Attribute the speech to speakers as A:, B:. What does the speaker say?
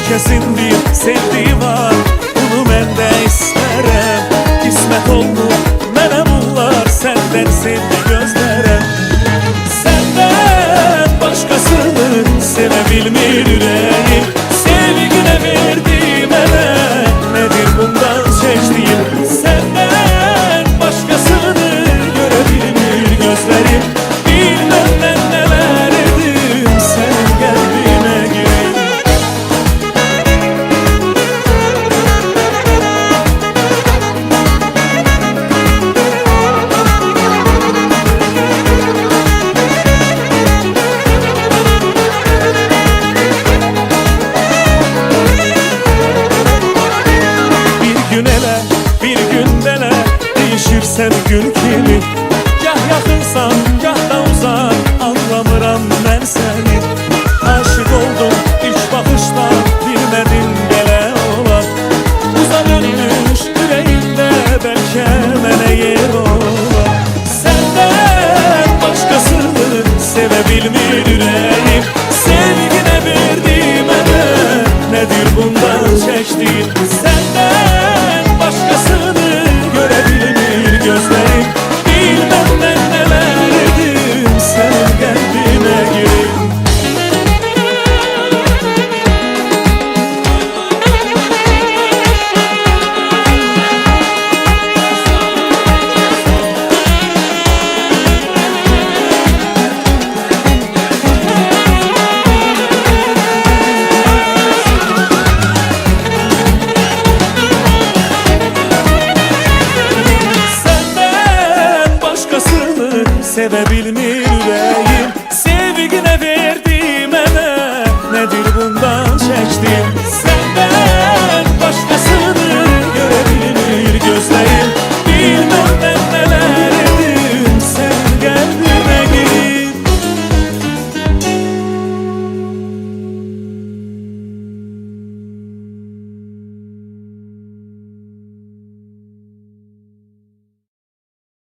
A: Herkesin bir sevdiği var, bunu ben de isterim. Kismet oldu mənə bunlar, senden sevdi gözlerim. Senden başkasını sevebilmir yüreğim. Sevgine verdi mənə, nedir bundan çektiğim? Senden başkasını görebilmir gözlerim. Bilmem ben neler edim, senin kalbine girip. Sen gül kimi, gah yakınsan, gah da uzak, anlamıram ben seni. Aşık oldum ilk bakışta, bilmedin gele ola. Uzak dönmüş yüreğimde, belki mənə yer ola. Senden başkasını sevebilmir yüreğim. Sevgine verdi mənə, nedir bundan çektiğim? Senden başkasını görebilmir gözlerim. Bilmem ben neler edim, senin kalbine girip. Sevebilmir